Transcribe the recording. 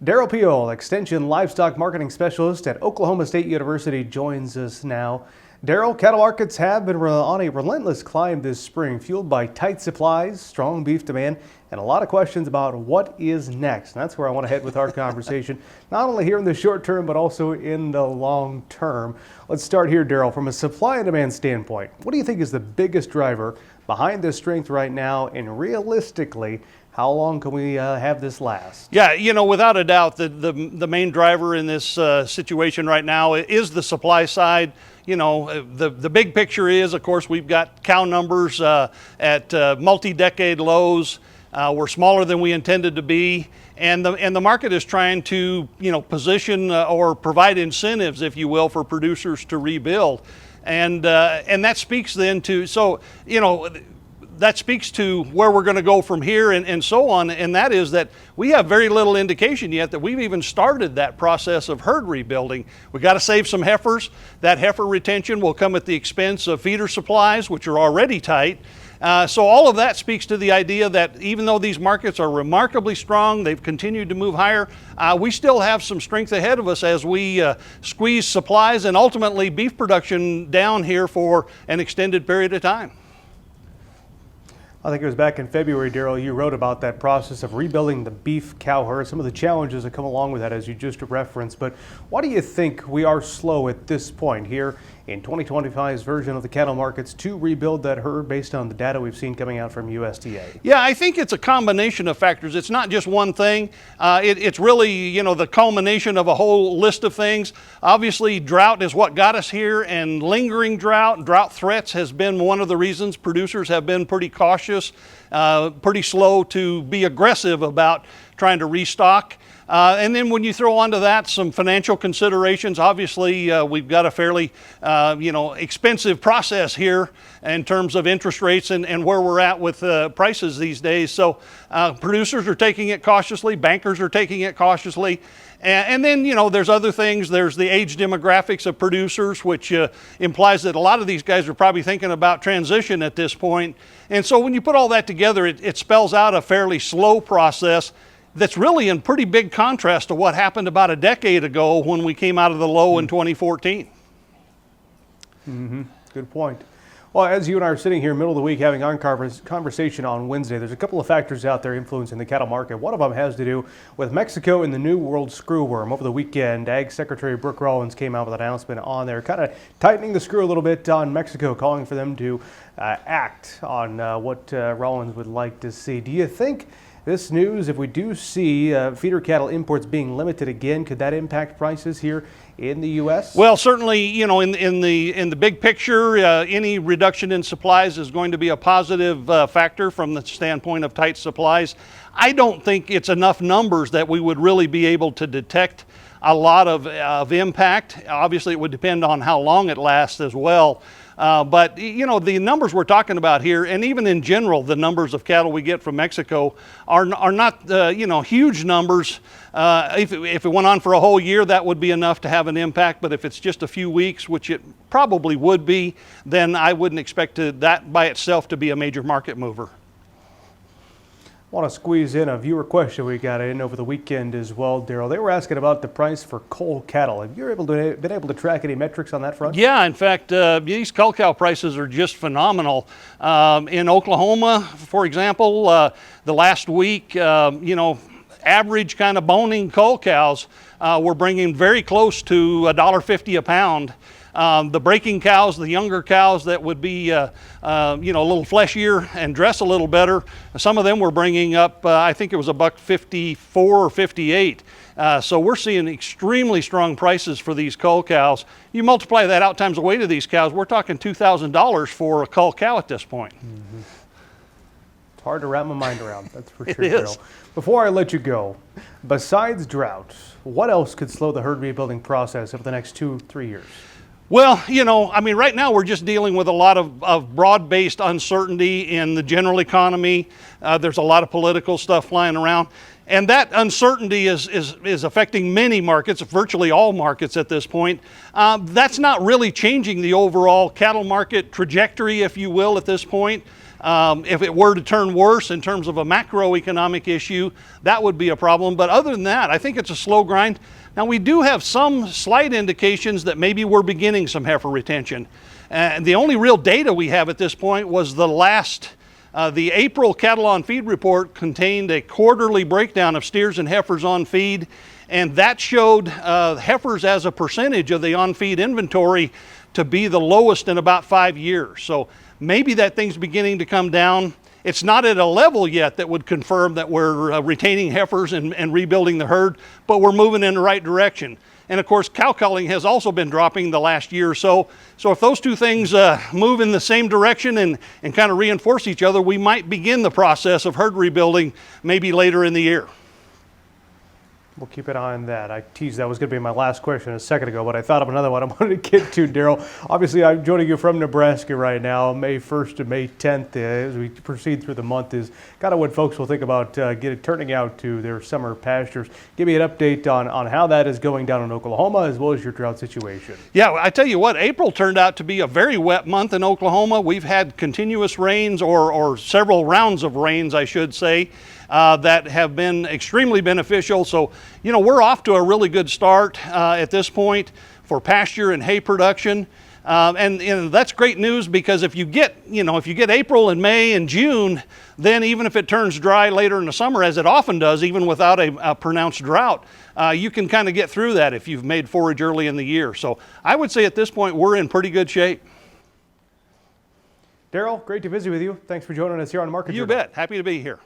Derrell Peel, Extension Livestock Marketing Specialist at Oklahoma State University, joins us now. Derrell, cattle markets have been on a relentless climb this spring, fueled by tight supplies, strong beef demand, and a lot of questions about what is next. And that's where I want to head with our conversation, not only here in the short term, but also in the long term. Let's start here, Derrell. From a supply and demand standpoint, what do you think is the biggest driver behind this strength right now, and realistically, how long can we have this last? Yeah, without a doubt, the main driver in this situation right now is the supply side. The big picture is, of course, we've got cow numbers at multi-decade lows. We're smaller than we intended to be, and the market is trying to position or provide incentives, if you will, for producers to rebuild, and that speaks then to that speaks to where we're going to go from here and so on, and that is that we have very little indication yet that we've even started that process of herd rebuilding. We've got to save some heifers. That heifer retention will come at the expense of feeder supplies, which are already tight. So all of that speaks to the idea that even though these markets are remarkably strong, they've continued to move higher, we still have some strength ahead of us as we squeeze supplies and ultimately beef production down here for an extended period of time. I think it was back in February, Derrell, you wrote about that process of rebuilding the beef cow herd, some of the challenges that come along with that, as you just referenced. But why do you think we are slow at this point here in 2025's version of the cattle markets to rebuild that herd based on the data we've seen coming out from USDA? Yeah, I think it's a combination of factors. It's not just one thing. It's really, the culmination of a whole list of things. Obviously, drought is what got us here, and lingering drought threats has been one of the reasons producers have been pretty cautious, pretty slow to be aggressive about trying to restock. And then when you throw onto that some financial considerations, obviously we've got a fairly expensive process here in terms of interest rates and where we're at with prices these days. So producers are taking it cautiously, bankers are taking it cautiously. And then, there's other things. There's the age demographics of producers, which implies that a lot of these guys are probably thinking about transition at this point. And so when you put all that together, it spells out a fairly slow process that's really in pretty big contrast to what happened about a decade ago when we came out of the low in 2014. Good point. Well, as you and I are sitting here middle of the week having our conversation on Wednesday, there's a couple of factors out there influencing the cattle market. One of them has to do with Mexico and the New World Screwworm. Over the weekend, Ag Secretary Brooke Rollins came out with an announcement on there, kind of tightening the screw a little bit on Mexico, calling for them to act on what Rollins would like to see. Do you think this news, if we do see feeder cattle imports being limited again, could that impact prices here in the U.S.? Well, certainly, in the big picture, any reduction in supplies is going to be a positive factor from the standpoint of tight supplies. I don't think it's enough numbers that we would really be able to detect a lot of impact. Obviously, it would depend on how long it lasts as well. But the numbers we're talking about here, and even in general, the numbers of cattle we get from Mexico are not huge numbers. If it went on for a whole year, that would be enough to have an impact. But if it's just a few weeks, which it probably would be, then I wouldn't expect that by itself to be a major market mover. I want to squeeze in a viewer question we got in over the weekend as well, Derrell. They were asking about the price for cull cattle. Have you been able to track any metrics on that front? Yeah, in fact, these cull cow prices are just phenomenal. In Oklahoma, for example, the last week, average kind of boning cull cows were bringing very close to $1.50 a pound. The breaking cows, the younger cows that would be a little fleshier and dress a little better, some of them were bringing up, I think it was $1.54 or $1.58. So we're seeing extremely strong prices for these cull cows. You multiply that out times the weight of these cows, we're talking $2,000 for a cull cow at this point. It's hard to wrap my mind around, that's for sure, It Derrell. is. Before I let you go, besides drought, what else could slow the herd rebuilding process over the next 2-3 years? Well, right now we're just dealing with a lot of broad-based uncertainty in the general economy. There's a lot of political stuff flying around. And that uncertainty is affecting many markets, virtually all markets at this point. That's not really changing the overall cattle market trajectory, if you will, at this point. If it were to turn worse in terms of a macroeconomic issue, that would be a problem. But other than that, I think it's a slow grind. Now, we do have some slight indications that maybe we're beginning some heifer retention. And the only real data we have at this point was the April cattle on feed report contained a quarterly breakdown of steers and heifers on feed, and that showed heifers as a percentage of the on-feed inventory to be the lowest in about 5 years. So maybe that thing's beginning to come down. It's not at a level yet that would confirm that we're retaining heifers and rebuilding the herd, but we're moving in the right direction. And of course, cow culling has also been dropping the last year or so. So if those two things move in the same direction and kind of reinforce each other, we might begin the process of herd rebuilding maybe later in the year. We'll keep an eye on that. I teased that was going to be my last question a second ago, but I thought of another one I wanted to get to, Derrell. Obviously, I'm joining you from Nebraska right now. May 1st to May 10th, as we proceed through the month, is kind of what folks will think about turning out to their summer pastures. Give me an update on how that is going down in Oklahoma, as well as your drought situation. Yeah, I tell you what, April turned out to be a very wet month in Oklahoma. We've had continuous rains, or several rounds of rains, I should say, that have been extremely beneficial. So, you know, we're off to a really good start at this point for pasture and hay production. And that's great news, because if you get April and May and June, then even if it turns dry later in the summer, as it often does, even without a pronounced drought, you can kind of get through that if you've made forage early in the year. So I would say at this point, we're in pretty good shape. Derrell, great to visit with you. Thanks for joining us here on Market You Journal. bet. Happy to be here.